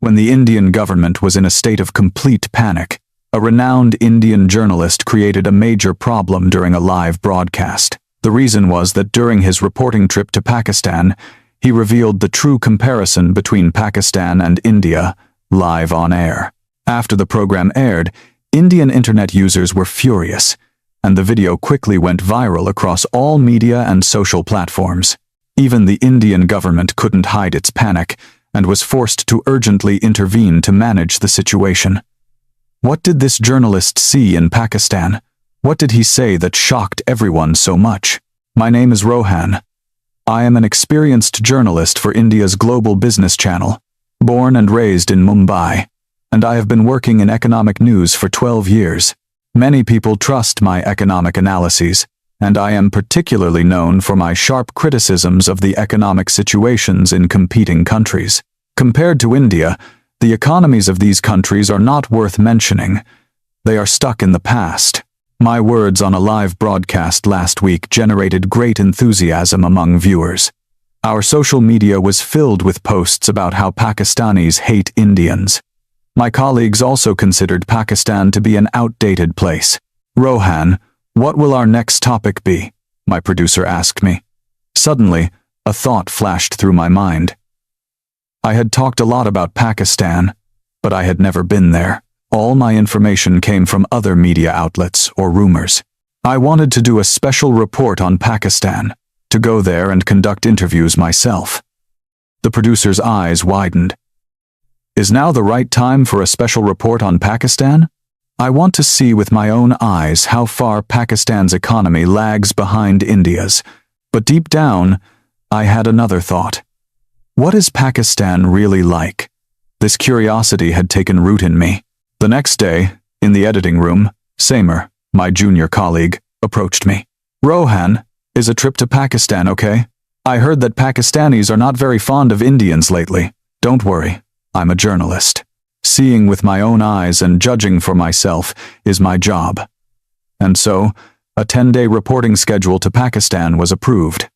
When the Indian government was in a state of complete panic, a renowned Indian journalist created a major problem during a live broadcast. The reason was that during his reporting trip to Pakistan, he revealed the true comparison between Pakistan and India live on air. After the program aired, Indian internet users were furious, and the video quickly went viral across all media and social platforms. Even the Indian government couldn't hide its panic and was forced to urgently intervene to manage the situation. What did this journalist see in Pakistan? What did he say that shocked everyone so much? My name is Rohan. I am an experienced journalist for India's global business channel, born and raised in Mumbai, and I have been working in economic news for 12 years. Many people trust my economic analyses, and I am particularly known for my sharp criticisms of the economic situations in competing countries. Compared to India, the economies of these countries are not worth mentioning. They are stuck in the past. My words on a live broadcast last week generated great enthusiasm among viewers. Our social media was filled with posts about how Pakistanis hate Indians. My colleagues also considered Pakistan to be an outdated place. Rohan, what will our next topic be? My producer asked me. Suddenly, a thought flashed through my mind. I had talked a lot about Pakistan, but I had never been there. All my information came from other media outlets or rumors. I wanted to do a special report on Pakistan, to go there and conduct interviews myself. The producer's eyes widened. Is now the right time for a special report on Pakistan? I want to see with my own eyes how far Pakistan's economy lags behind India's. But deep down, I had another thought. What is Pakistan really like? This curiosity had taken root in me. The next day, in the editing room, Samer, my junior colleague, approached me. Rohan, is a trip to Pakistan okay? I heard that Pakistanis are not very fond of Indians lately. Don't worry, I'm a journalist. Seeing with my own eyes and judging for myself is my job. And so, a 10-day reporting schedule to Pakistan was approved.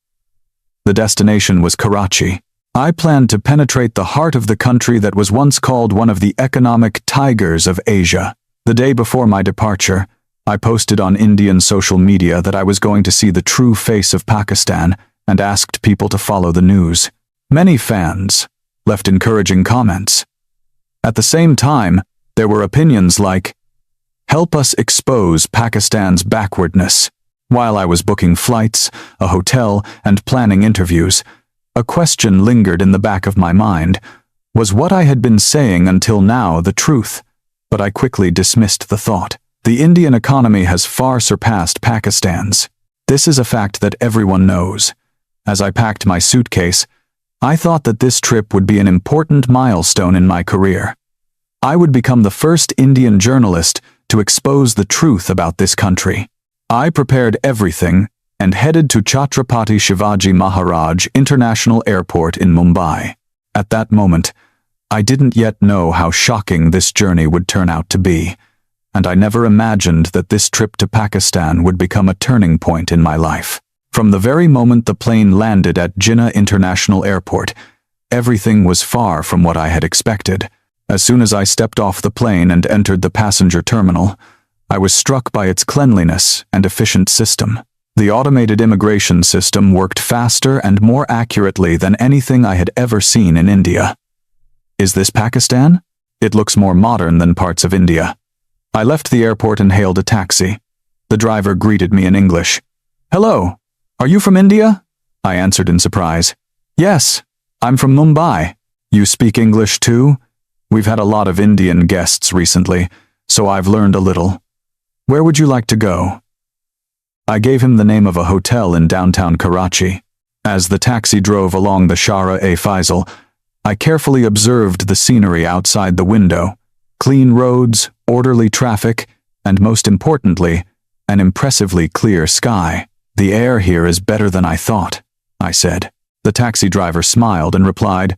The destination was Karachi. I planned to penetrate the heart of the country that was once called one of the economic tigers of Asia. The day before my departure, I posted on Indian social media that I was going to see the true face of Pakistan and asked people to follow the news. Many fans left encouraging comments. At the same time, there were opinions like, "Help us expose Pakistan's backwardness." While I was booking flights, a hotel, and planning interviews, a question lingered in the back of my mind. Was what I had been saying until now the truth? But I quickly dismissed the thought. The Indian economy has far surpassed Pakistan's. This is a fact that everyone knows. As I packed my suitcase, I thought that this trip would be an important milestone in my career. I would become the first Indian journalist to expose the truth about this country. I prepared everything and headed to Chhatrapati Shivaji Maharaj International Airport in Mumbai. At that moment, I didn't yet know how shocking this journey would turn out to be, and I never imagined that this trip to Pakistan would become a turning point in my life. From the very moment the plane landed at Jinnah International Airport, everything was far from what I had expected. As soon as I stepped off the plane and entered the passenger terminal, I was struck by its cleanliness and efficient system. The automated immigration system worked faster and more accurately than anything I had ever seen in India. Is this Pakistan? It looks more modern than parts of India. I left the airport and hailed a taxi. The driver greeted me in English. "Hello, are you from India?" I answered in surprise. "Yes, I'm from Mumbai." "You speak English too?" "We've had a lot of Indian guests recently, so I've learned a little." "Where would you like to go?" I gave him the name of a hotel in downtown Karachi. As the taxi drove along the Shara-e-Faisal, I carefully observed the scenery outside the window. Clean roads, orderly traffic, and most importantly, an impressively clear sky. "The air here is better than I thought," I said. The taxi driver smiled and replied,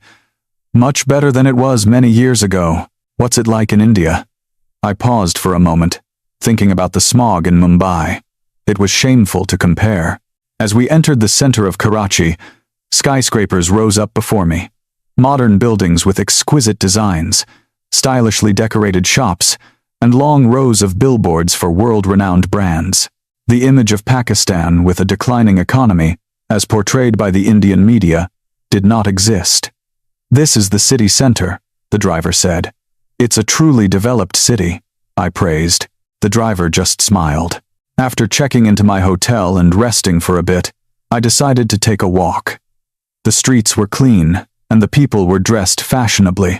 "Much better than it was many years ago. What's it like in India?" I paused for a moment, thinking about the smog in Mumbai. It was shameful to compare. As we entered the center of Karachi, skyscrapers rose up before me. Modern buildings with exquisite designs, stylishly decorated shops, and long rows of billboards for world-renowned brands. The image of Pakistan with a declining economy, as portrayed by the Indian media, did not exist. "This is the city center," the driver said. "It's a truly developed city," I praised. The driver just smiled. After checking into my hotel and resting for a bit, I decided to take a walk. The streets were clean, and the people were dressed fashionably.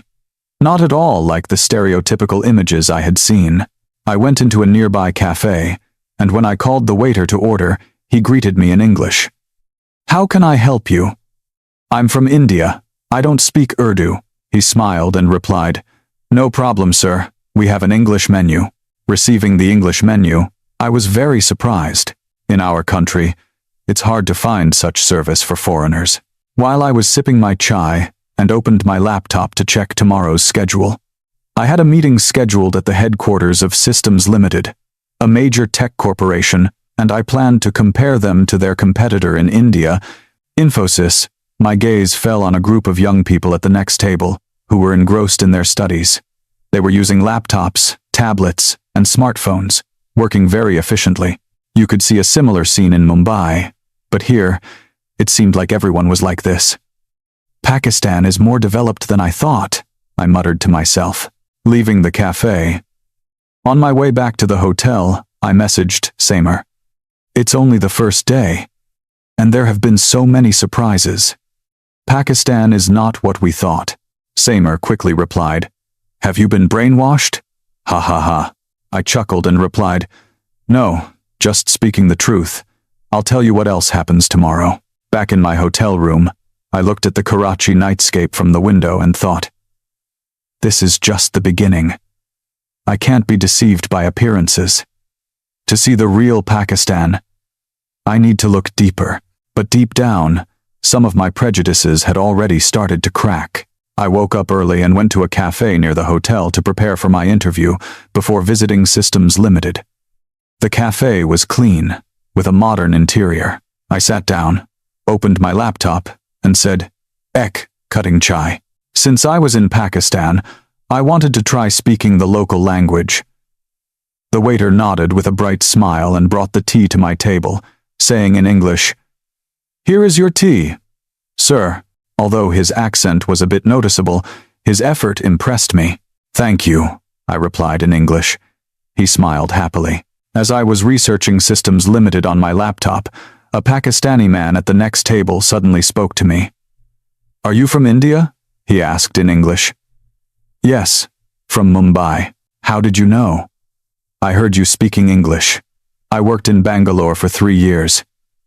Not at all like the stereotypical images I had seen. I went into a nearby cafe, and when I called the waiter to order, he greeted me in English. "How can I help you?" "I'm from India. I don't speak Urdu." He smiled and replied, "No problem, sir. We have an English menu." Receiving the English menu, I was very surprised. In our country, it's hard to find such service for foreigners. While I was sipping my chai and opened my laptop to check tomorrow's schedule, I had a meeting scheduled at the headquarters of Systems Limited, a major tech corporation, and I planned to compare them to their competitor in India, Infosys. My gaze fell on a group of young people at the next table who were engrossed in their studies. They were using laptops, tablets, and smartphones, working very efficiently. You could see a similar scene in Mumbai, but here, it seemed like everyone was like this. "Pakistan is more developed than I thought," I muttered to myself, leaving the cafe. On my way back to the hotel, I messaged Samer. "It's only the first day, and there have been so many surprises. Pakistan is not what we thought." Samer quickly replied, "Have you been brainwashed?" "Ha ha ha." I chuckled and replied, "No, just speaking the truth. I'll tell you what else happens tomorrow." Back in my hotel room, I looked at the Karachi nightscape from the window and thought, this is just the beginning. I can't be deceived by appearances. To see the real Pakistan, I need to look deeper. But deep down, some of my prejudices had already started to crack. I woke up early and went to a cafe near the hotel to prepare for my interview before visiting Systems Limited. The cafe was clean, with a modern interior. I sat down, opened my laptop, and said, "Ek, cutting chai." Since I was in Pakistan, I wanted to try speaking the local language. The waiter nodded with a bright smile and brought the tea to my table, saying in English, "Here is your tea, sir." Although his accent was a bit noticeable, his effort impressed me. "Thank you," I replied in English. He smiled happily. As I was researching Systems Limited on my laptop, a Pakistani man at the next table suddenly spoke to me. "Are you from India?" he asked in English. "Yes, from Mumbai. How did you know?" "I heard you speaking English. I worked in Bangalore for 3 years.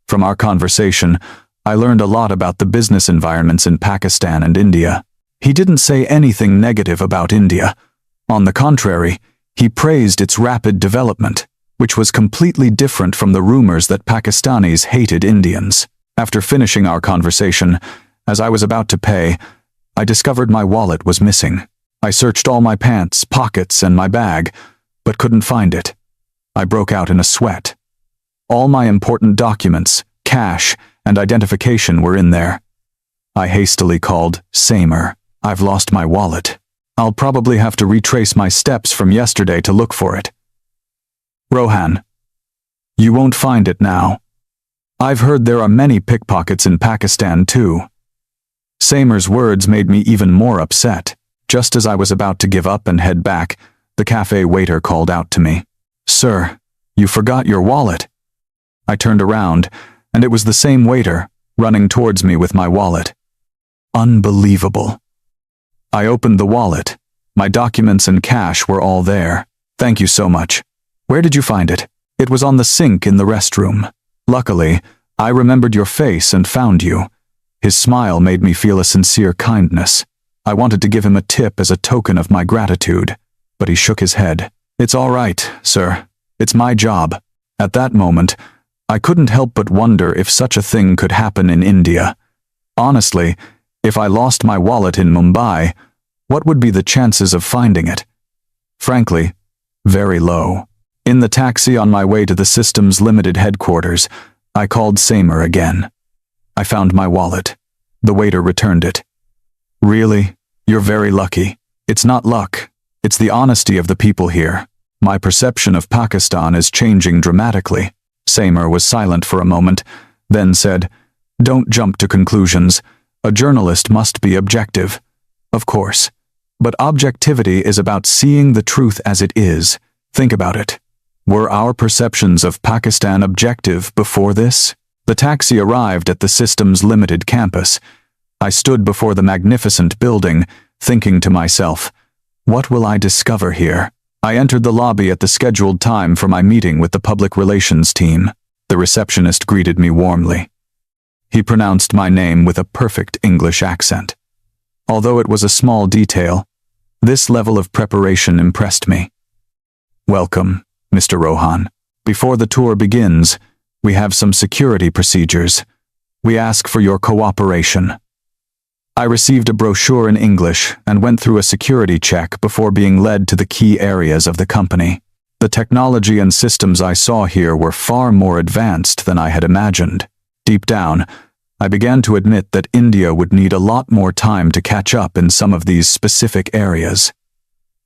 From our conversation, I learned a lot about the business environments in Pakistan and India." He didn't say anything negative about India. On the contrary, he praised its rapid development, which was completely different from the rumors that Pakistanis hated Indians. After finishing our conversation, as I was about to pay, I discovered my wallet was missing. I searched all my pants, pockets, and my bag, but couldn't find it. I broke out in a sweat. All my important documents, cash, and identification were in there. I hastily called Samer. "I've lost my wallet. I'll probably have to retrace my steps from yesterday to look for it." "Rohan, you won't find it now. I've heard there are many pickpockets in Pakistan too." Samer's words made me even more upset. Just as I was about to give up and head back, the cafe waiter called out to me. "Sir, you forgot your wallet." I turned around, and it was the same waiter, running towards me with my wallet. Unbelievable. I opened the wallet. My documents and cash were all there. "Thank you so much. Where did you find it?" "It was on the sink in the restroom. Luckily, I remembered your face and found you." His smile made me feel a sincere kindness. I wanted to give him a tip as a token of my gratitude, but he shook his head. "It's all right, sir. It's my job." At that moment, I couldn't help but wonder if such a thing could happen in India. Honestly, if I lost my wallet in Mumbai, what would be the chances of finding it? Frankly, very low. In the taxi on my way to the Systems Limited headquarters, I called Samer again. I found my wallet. The waiter returned it. Really? You're very lucky. It's not luck. It's the honesty of the people here. My perception of Pakistan is changing dramatically. Samer was silent for a moment, then said, "Don't jump to conclusions. A journalist must be objective." Of course. But objectivity is about seeing the truth as it is. Think about it. Were our perceptions of Pakistan objective before this? The taxi arrived at the Systems Limited campus. I stood before the magnificent building, thinking to myself, what will I discover here? I entered the lobby at the scheduled time for my meeting with the public relations team. The receptionist greeted me warmly. He pronounced my name with a perfect English accent. Although it was a small detail, this level of preparation impressed me. "Welcome, Mr. Rohan. Before the tour begins, we have some security procedures. We ask for your cooperation." I received a brochure in English and went through a security check before being led to the key areas of the company. The technology and systems I saw here were far more advanced than I had imagined. Deep down, I began to admit that India would need a lot more time to catch up in some of these specific areas.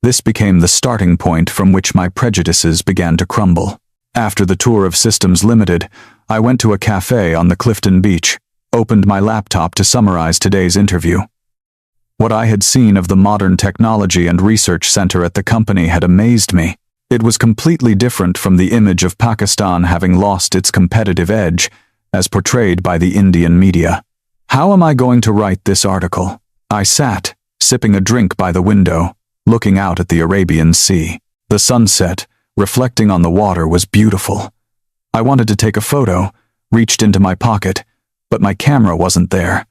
This became the starting point from which my prejudices began to crumble. After the tour of Systems Limited, I went to a cafe on the Clifton Beach, opened my laptop to summarize today's interview. What I had seen of the modern technology and research center at the company had amazed me. It was completely different from the image of Pakistan having lost its competitive edge, as portrayed by the Indian media. How am I going to write this article? I sat, sipping a drink by the window, looking out at the Arabian Sea. The sunset, reflecting on the water, was beautiful. I wanted to take a photo, reached into my pocket, but my camera wasn't there.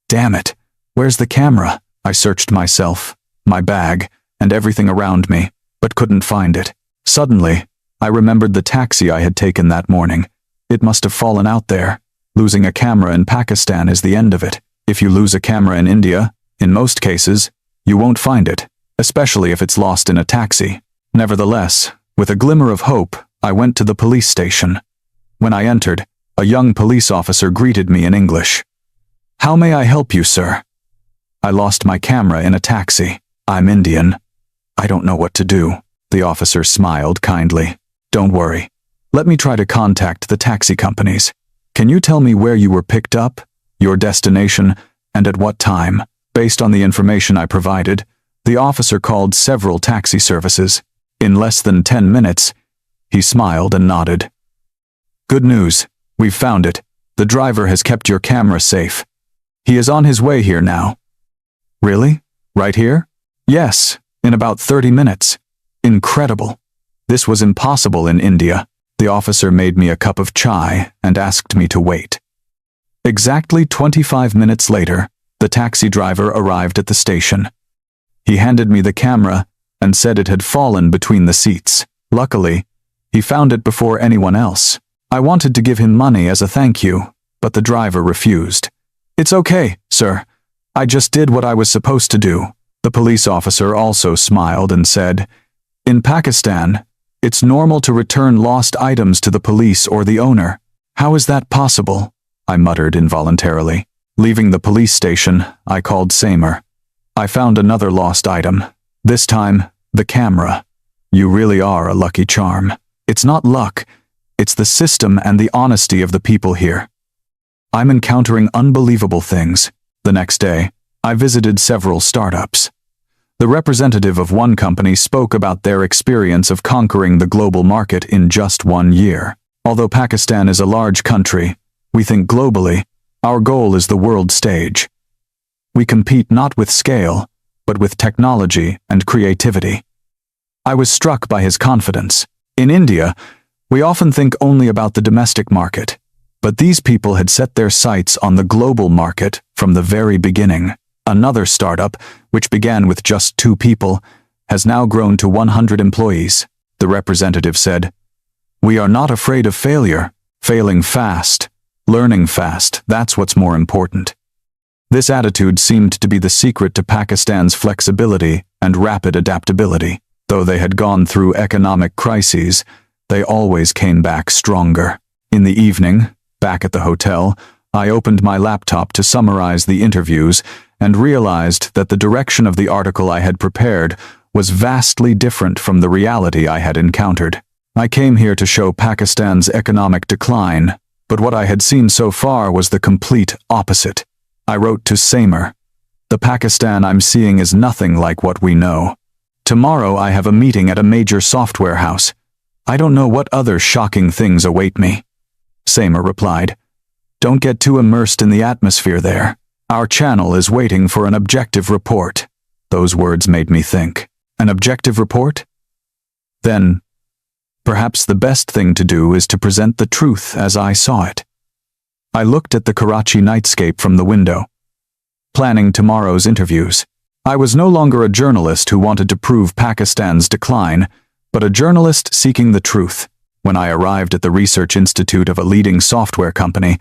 Damn it, where's the camera? I searched myself, my bag, and everything around me, but couldn't find it. Suddenly, I remembered the taxi I had taken that morning. It must have fallen out there. Losing a camera in Pakistan is the end of it. If you lose a camera in India, in most cases, you won't find it, especially if it's lost in a taxi. Nevertheless, with a glimmer of hope, I went to the police station. When I entered, a young police officer greeted me in English. "How may I help you, sir?" "I lost my camera in a taxi. I'm Indian. I don't know what to do." The officer smiled kindly. "Don't worry. Let me try to contact the taxi companies. Can you tell me where you were picked up, your destination, and at what time?" Based on the information I provided, the officer called several taxi services. In less than 10 minutes, he smiled and nodded. "Good news. We've found it. The driver has kept your camera safe. He is on his way here now." "Really? Right here?" "Yes, in about 30 minutes. Incredible. This was impossible in India." The officer made me a cup of chai and asked me to wait. Exactly 25 minutes later, the taxi driver arrived at the station. He handed me the camera and said it had fallen between the seats. Luckily, he found it before anyone else. I wanted to give him money as a thank you, but the driver refused. "It's okay, sir. I just did what I was supposed to do." The police officer also smiled and said, "In Pakistan, it's normal to return lost items to the police or the owner." "How is that possible?" I muttered involuntarily. Leaving the police station, I called Samer. "I found another lost item. This time, the camera. You really are a lucky charm. It's not luck. It's the system and the honesty of the people here. I'm encountering unbelievable things." The next day, I visited several startups. The representative of one company spoke about their experience of conquering the global market in just 1 year. Although Pakistan is a large country, we think globally. Our goal is the world stage. We compete not with scale, but with technology and creativity. I was struck by his confidence. In India, we often think only about the domestic market, but these people had set their sights on the global market from the very beginning. Another startup, which began with just 2 people, has now grown to 100 employees. The representative said, "We are not afraid of failure. Failing fast, learning fast, that's what's more important." This attitude seemed to be the secret to Pakistan's flexibility and rapid adaptability. Though they had gone through economic crises, they always came back stronger. In the evening, back at the hotel, I opened my laptop to summarize the interviews and realized that the direction of the article I had prepared was vastly different from the reality I had encountered. I came here to show Pakistan's economic decline, but what I had seen so far was the complete opposite. I wrote to Samer, "The Pakistan I'm seeing is nothing like what we know. Tomorrow I have a meeting at a major software house. I don't know what other shocking things await me." Samer replied, "Don't get too immersed in the atmosphere there. Our channel is waiting for an objective report." Those words made me think. An objective report? Then, perhaps the best thing to do is to present the truth as I saw it. I looked at the Karachi nightscape from the window, planning tomorrow's interviews. I was no longer a journalist who wanted to prove Pakistan's decline, but a journalist seeking the truth. When I arrived at the research institute of a leading software company,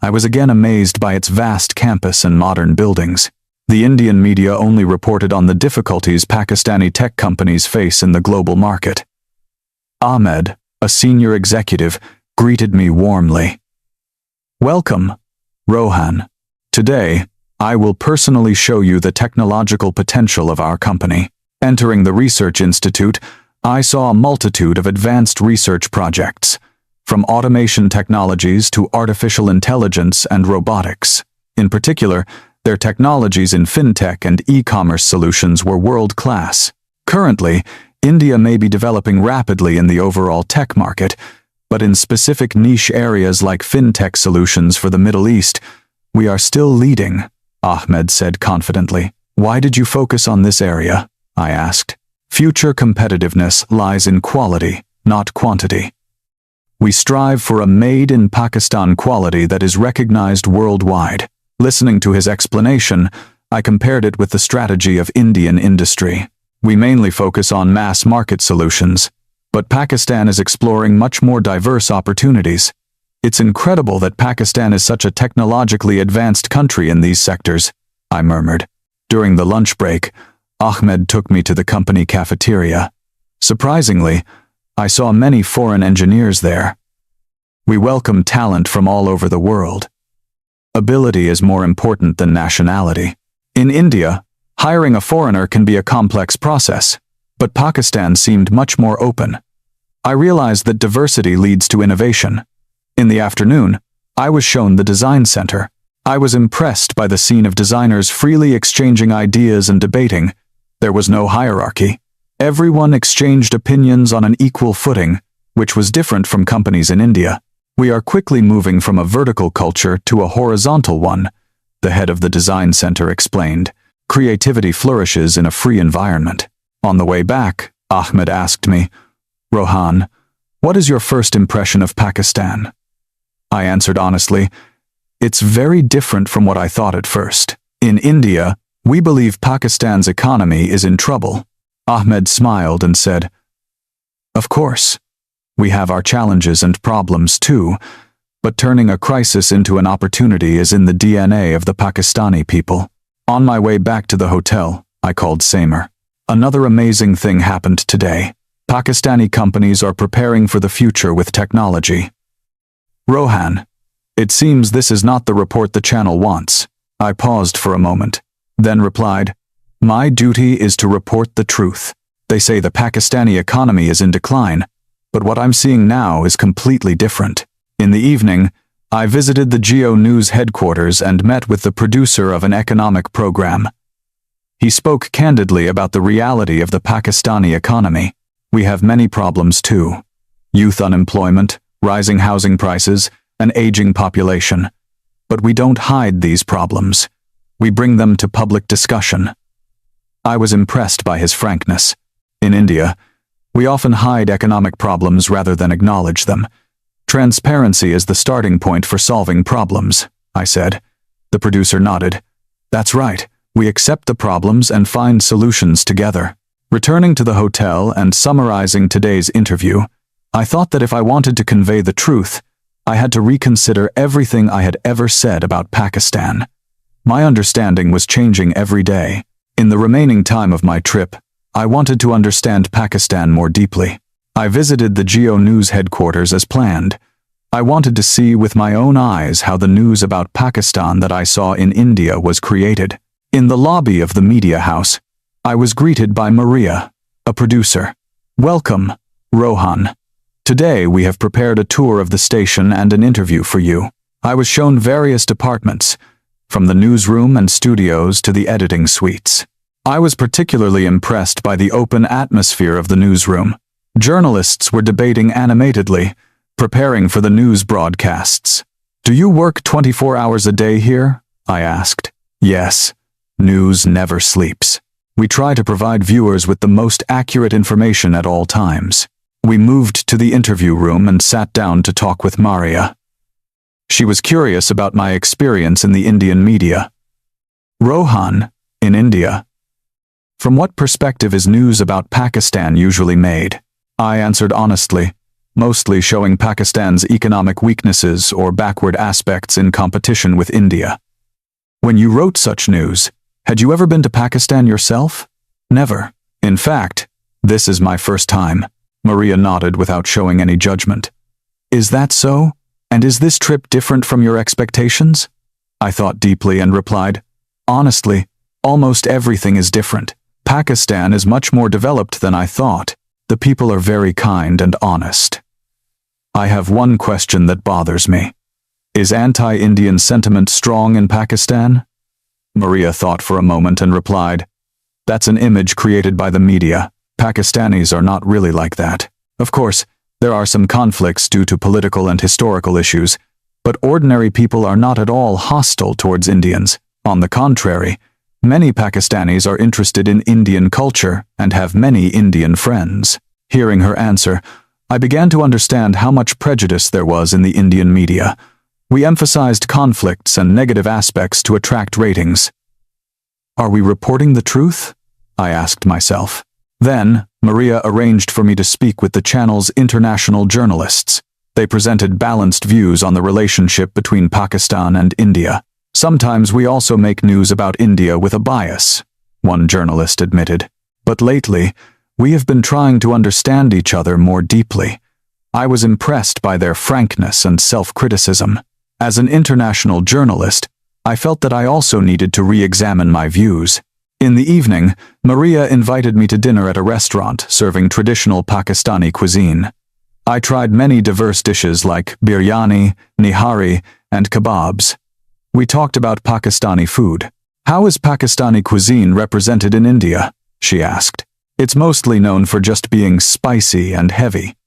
I was again amazed by its vast campus and modern buildings. The Indian media only reported on the difficulties Pakistani tech companies face in the global market. Ahmed, a senior executive, greeted me warmly. "Welcome, Rohan. Today, I will personally show you the technological potential of our company." Entering the research institute, I saw a multitude of advanced research projects, from automation technologies to artificial intelligence and robotics. In particular, their technologies in fintech and e-commerce solutions were world-class. Currently, India may be developing rapidly in the overall tech market, but in specific niche areas like fintech solutions for the Middle East, we are still leading, Ahmed said confidently. "Why did you focus on this area?" I asked. "Future competitiveness lies in quality, not quantity. We strive for a made-in-Pakistan quality that is recognized worldwide." Listening to his explanation, I compared it with the strategy of Indian industry. We mainly focus on mass-market solutions, but Pakistan is exploring much more diverse opportunities. "It's incredible that Pakistan is such a technologically advanced country in these sectors," I murmured. During the lunch break, Ahmed took me to the company cafeteria. Surprisingly, I saw many foreign engineers there. We welcome talent from all over the world. Ability is more important than nationality. In India, hiring a foreigner can be a complex process, but Pakistan seemed much more open. I realized that diversity leads to innovation. In the afternoon, I was shown the design center. I was impressed by the scene of designers freely exchanging ideas and debating. There was no hierarchy. Everyone exchanged opinions on an equal footing, which was different from companies in India. "We are quickly moving from a vertical culture to a horizontal one," the head of the design center explained. "Creativity flourishes in a free environment." On the way back, Ahmed asked me, "Rohan, what is your first impression of Pakistan?" I answered honestly, "It's very different from what I thought at first. In India, we believe Pakistan's economy is in trouble." Ahmed smiled and said, "Of course. We have our challenges and problems too, but turning a crisis into an opportunity is in the DNA of the Pakistani people." On my way back to the hotel, I called Samer. "Another amazing thing happened today. Pakistani companies are preparing for the future with technology." "Rohan, it seems this is not the report the channel wants." I paused for a moment, then replied, "My duty is to report the truth. They say the Pakistani economy is in decline, but what I'm seeing now is completely different." In the evening, I visited the Geo News headquarters and met with the producer of an economic program. He spoke candidly about the reality of the Pakistani economy. "We have many problems too. Youth unemployment, rising housing prices, an aging population. But we don't hide these problems. We bring them to public discussion." I was impressed by his frankness. In India, we often hide economic problems rather than acknowledge them. "Transparency is the starting point for solving problems," I said. The producer nodded. "That's right. We accept the problems and find solutions together." Returning to the hotel and summarizing today's interview, I thought that if I wanted to convey the truth, I had to reconsider everything I had ever said about Pakistan. My understanding was changing every day. In the remaining time of my trip, I wanted to understand Pakistan more deeply. I visited the Geo News headquarters as planned. I wanted to see with my own eyes how the news about Pakistan that I saw in India was created. In the lobby of the media house, I was greeted by Maria, a producer. "Welcome, Rohan. Today we have prepared a tour of the station and an interview for you." I was shown various departments, from the newsroom and studios to the editing suites. I was particularly impressed by the open atmosphere of the newsroom. Journalists were debating animatedly, preparing for the news broadcasts. "Do you work 24 hours a day here?" I asked. "Yes. News never sleeps. We try to provide viewers with the most accurate information at all times." We moved to the interview room and sat down to talk with Maria. She was curious about my experience in the Indian media. "Rohan, in India, from what perspective is news about Pakistan usually made?" I answered honestly, mostly showing Pakistan's economic weaknesses or backward aspects in competition with India. "When you wrote such news, had you ever been to Pakistan yourself?" "Never. In fact, this is my first time." Maria nodded without showing any judgment. "Is that so? And is this trip different from your expectations?" I thought deeply and replied, "Honestly, almost everything is different. Pakistan is much more developed than I thought. The people are very kind and honest. I have one question that bothers me. Is anti-Indian sentiment strong in Pakistan?" Maria thought for a moment and replied, "That's an image created by the media. Pakistanis are not really like that. Of course, there are some conflicts due to political and historical issues, but ordinary people are not at all hostile towards Indians. On the contrary, many Pakistanis are interested in Indian culture and have many Indian friends." Hearing her answer, I began to understand how much prejudice there was in the Indian media. We emphasized conflicts and negative aspects to attract ratings. "Are we reporting the truth?" I asked myself. Then, Maria arranged for me to speak with the channel's international journalists. They presented balanced views on the relationship between Pakistan and India. "Sometimes we also make news about India with a bias," one journalist admitted. "But lately, we have been trying to understand each other more deeply." I was impressed by their frankness and self-criticism. As an international journalist, I felt that I also needed to re-examine my views. In the evening, Maria invited me to dinner at a restaurant serving traditional Pakistani cuisine. I tried many diverse dishes like biryani, nihari, and kebabs. We talked about Pakistani food. "How is Pakistani cuisine represented in India?" she asked. "It's mostly known for just being spicy and heavy.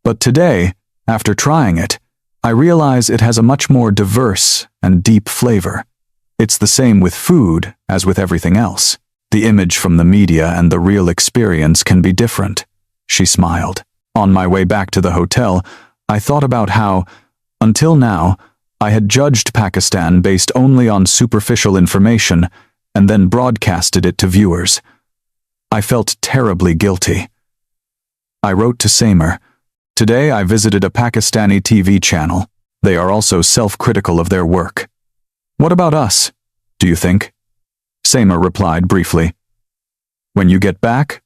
But today, after trying it, I realize it has a much more diverse and deep flavor. It's the same with food as with everything else. The image from the media and the real experience can be different." She smiled. On my way back to the hotel, I thought about how, until now, I had judged Pakistan based only on superficial information and then broadcasted it to viewers. I felt terribly guilty. I wrote to Samer. "Today I visited a Pakistani TV channel. They are also self-critical of their work. What about us, do you think?" Samer replied briefly, "When you get back,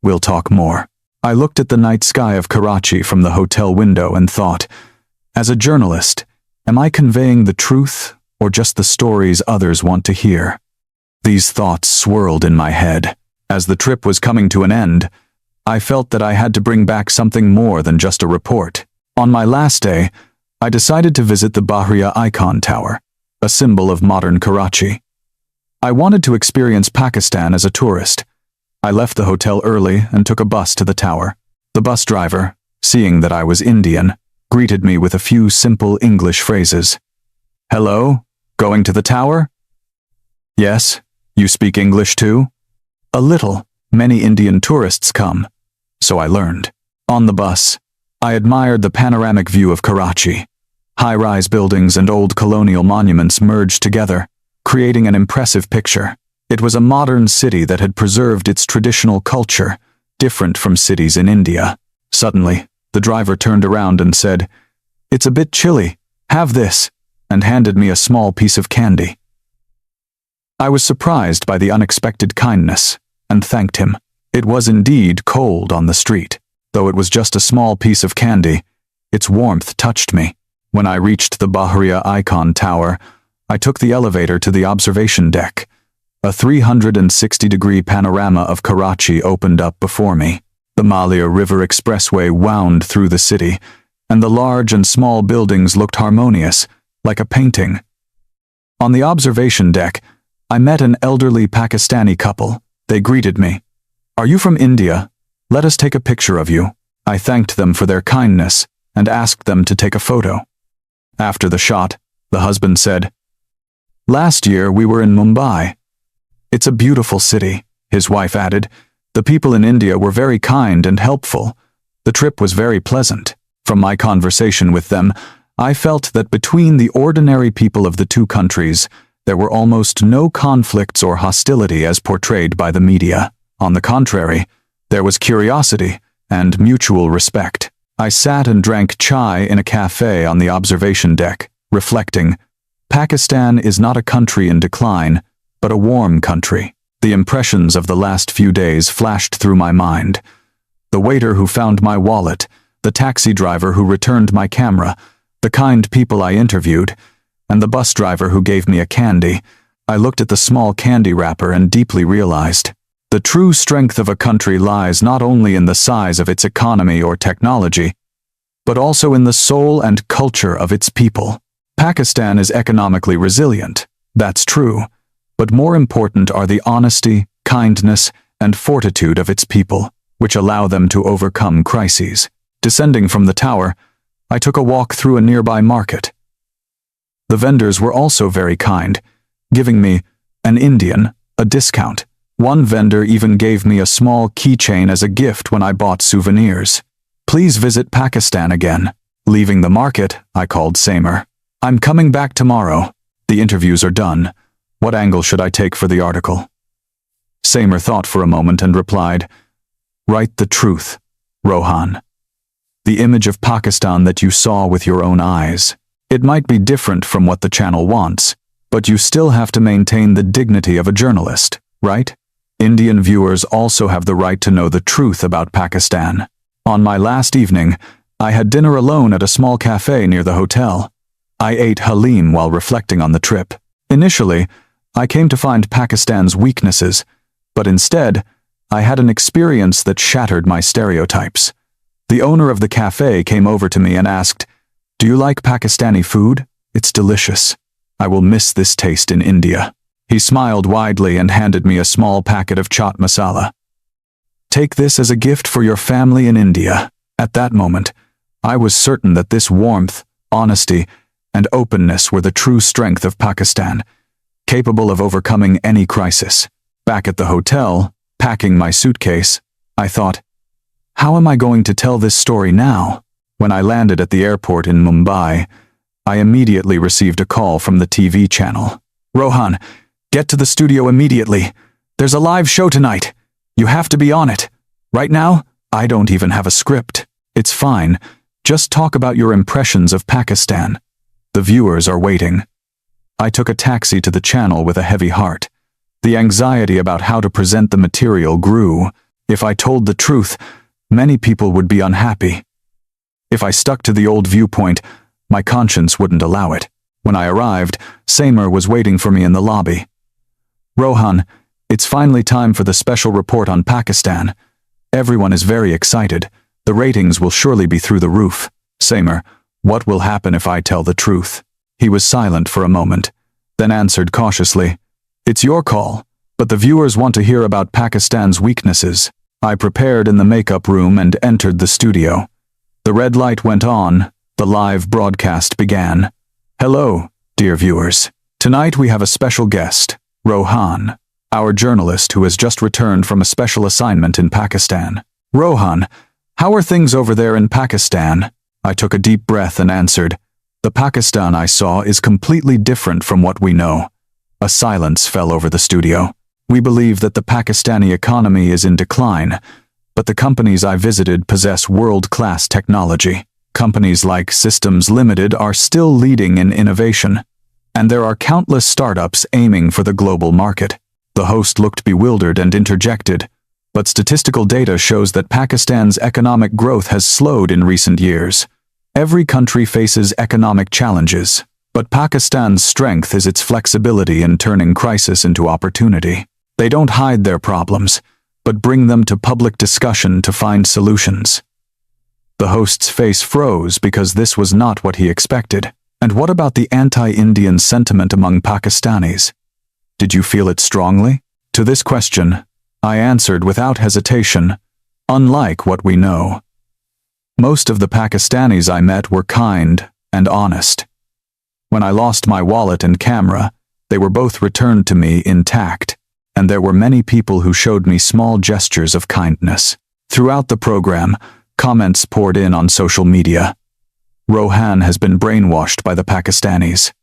we'll talk more." I looked at the night sky of Karachi from the hotel window and thought, as a journalist, am I conveying the truth or just the stories others want to hear? These thoughts swirled in my head. As the trip was coming to an end, I felt that I had to bring back something more than just a report. On my last day, I decided to visit the Bahriya Icon Tower, a symbol of modern Karachi. I wanted to experience Pakistan as a tourist. I left the hotel early and took a bus to the tower. The bus driver, seeing that I was Indian, greeted me with a few simple English phrases. "Hello, going to the tower?" "Yes, you speak English too?" "A little. Many Indian tourists come." So I learned. On the bus, I admired the panoramic view of Karachi. High-rise buildings and old colonial monuments merged together, creating an impressive picture. It was a modern city that had preserved its traditional culture, different from cities in India. Suddenly, the driver turned around and said, "It's a bit chilly. Have this," and handed me a small piece of candy. I was surprised by the unexpected kindness, and thanked him. It was indeed cold on the street. Though it was just a small piece of candy, its warmth touched me. When I reached the Bahriya Icon Tower, I took the elevator to the observation deck, A 360-degree panorama of Karachi opened up before me. The Malia River Expressway wound through the city, and the large and small buildings looked harmonious, like a painting. On the observation deck, I met an elderly Pakistani couple. They greeted me. "Are you from India? Let us take a picture of you." I thanked them for their kindness and asked them to take a photo. After the shot, the husband said, "Last year we were in Mumbai. It's a beautiful city," his wife added. "The people in India were very kind and helpful. The trip was very pleasant." From my conversation with them, I felt that between the ordinary people of the two countries, there were almost no conflicts or hostility as portrayed by the media. On the contrary, there was curiosity and mutual respect. I sat and drank chai in a cafe on the observation deck, reflecting, Pakistan is not a country in decline, but a warm country. The impressions of the last few days flashed through my mind. The waiter who found my wallet, the taxi driver who returned my camera, the kind people I interviewed, and the bus driver who gave me a candy. I looked at the small candy wrapper and deeply realized, the true strength of a country lies not only in the size of its economy or technology, but also in the soul and culture of its people. Pakistan is economically resilient, that's true, but more important are the honesty, kindness, and fortitude of its people, which allow them to overcome crises. Descending from the tower, I took a walk through a nearby market. The vendors were also very kind, giving me, an Indian, a discount. One vendor even gave me a small keychain as a gift when I bought souvenirs. "Please visit Pakistan again." Leaving the market, I called Samer. "I'm coming back tomorrow. The interviews are done. What angle should I take for the article?" Samer thought for a moment and replied, "Write the truth, Rohan. The image of Pakistan that you saw with your own eyes. It might be different from what the channel wants, but you still have to maintain the dignity of a journalist, right? Indian viewers also have the right to know the truth about Pakistan." On my last evening, I had dinner alone at a small cafe near the hotel. I ate halim while reflecting on the trip. Initially, I came to find Pakistan's weaknesses, but instead, I had an experience that shattered my stereotypes. The owner of the cafe came over to me and asked, "Do you like Pakistani food? It's delicious. I will miss this taste in India." He smiled widely and handed me a small packet of chaat masala. "Take this as a gift for your family in India." At that moment, I was certain that this warmth, honesty, and openness were the true strength of Pakistan, capable of overcoming any crisis. Back at the hotel, packing my suitcase, I thought, how am I going to tell this story now? When I landed at the airport in Mumbai, I immediately received a call from the TV channel. "Rohan, get to the studio immediately. There's a live show tonight. You have to be on it. Right now, I don't even have a script. It's fine. Just talk about your impressions of Pakistan. The viewers are waiting." I took a taxi to the channel with a heavy heart. The anxiety about how to present the material grew. If I told the truth, many people would be unhappy. If I stuck to the old viewpoint, my conscience wouldn't allow it. When I arrived, Samer was waiting for me in the lobby. "Rohan, it's finally time for the special report on Pakistan. Everyone is very excited. The ratings will surely be through the roof." "Samer, what will happen if I tell the truth?" He was silent for a moment, then answered cautiously, "It's your call, but the viewers want to hear about Pakistan's weaknesses." I prepared in the makeup room and entered the studio. The red light went on. The live broadcast began. "Hello, dear viewers. Tonight we have a special guest, Rohan, our journalist who has just returned from a special assignment in Pakistan." "Rohan, how are things over there in Pakistan?" I took a deep breath and answered, "The Pakistan I saw is completely different from what we know." A silence fell over the studio. "We believe that the Pakistani economy is in decline, but the companies I visited possess world-class technology. Companies like Systems Limited are still leading in innovation, and there are countless startups aiming for the global market." The host looked bewildered and interjected, "But statistical data shows that Pakistan's economic growth has slowed in recent years. Every country faces economic challenges. But Pakistan's strength is its flexibility in turning crisis into opportunity. They don't hide their problems, but bring them to public discussion to find solutions. The host's face froze because this was not what he expected. And what about the anti-Indian sentiment among Pakistanis? Did you feel it strongly? To this question, I answered without hesitation, unlike what we know. Most of the Pakistanis I met were kind and honest. When I lost my wallet and camera, they were both returned to me intact, and there were many people who showed me small gestures of kindness. Throughout the program, comments poured in on social media. Rohan has been brainwashed by the Pakistanis.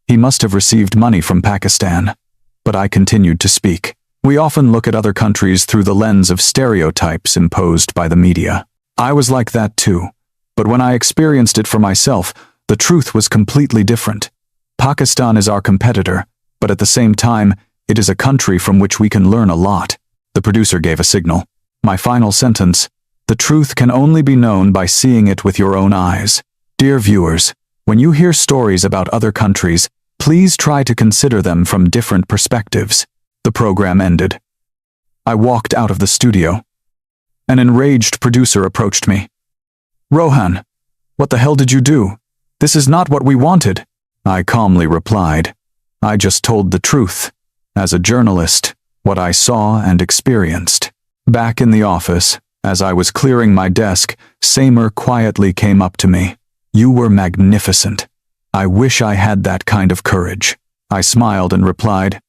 He must have received money from Pakistan. But I continued to speak. We often look at other countries through the lens of stereotypes imposed by the media. I was like that too. But when I experienced it for myself, the truth was completely different. Pakistan is our competitor, but at the same time, it is a country from which we can learn a lot. The producer gave a signal. My final sentence: the truth can only be known by seeing it with your own eyes. Dear viewers, when you hear stories about other countries, please try to consider them from different perspectives. The program ended. I walked out of the studio. An enraged producer approached me. Rohan, what the hell did you do? This is not what we wanted. I calmly replied. I just told the truth. As a journalist, what I saw and experienced. Back in the office, as I was clearing my desk, Samer quietly came up to me. You were magnificent. I wish I had that kind of courage. I smiled and replied,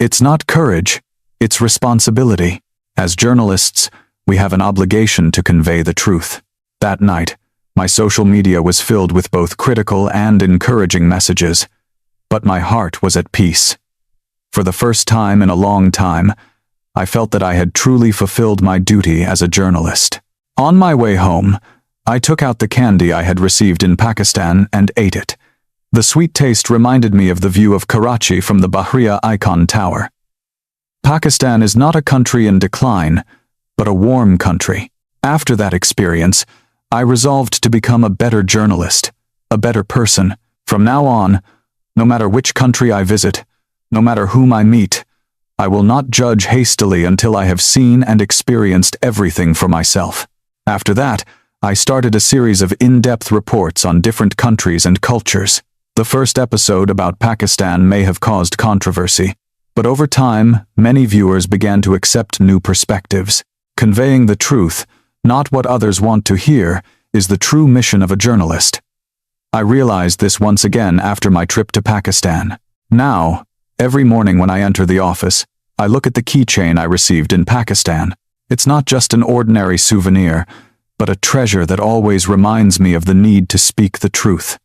it's not courage, it's responsibility. As journalists, we have an obligation to convey the truth. That night, my social media was filled with both critical and encouraging messages, but my heart was at peace. For the first time in a long time, I felt that I had truly fulfilled my duty as a journalist. On my way home, I took out the candy I had received in Pakistan and ate it. The sweet taste reminded me of the view of Karachi from the Bahriya Icon Tower. Pakistan is not a country in decline, but a warm country. After that experience, I resolved to become a better journalist, a better person. From now on, no matter which country I visit, no matter whom I meet, I will not judge hastily until I have seen and experienced everything for myself. After that, I started a series of in-depth reports on different countries and cultures. The first episode about Pakistan may have caused controversy, but over time, many viewers began to accept new perspectives. Conveying the truth, not what others want to hear, is the true mission of a journalist. I realized this once again after my trip to Pakistan. Now, every morning when I enter the office, I look at the keychain I received in Pakistan. It's not just an ordinary souvenir, but a treasure that always reminds me of the need to speak the truth.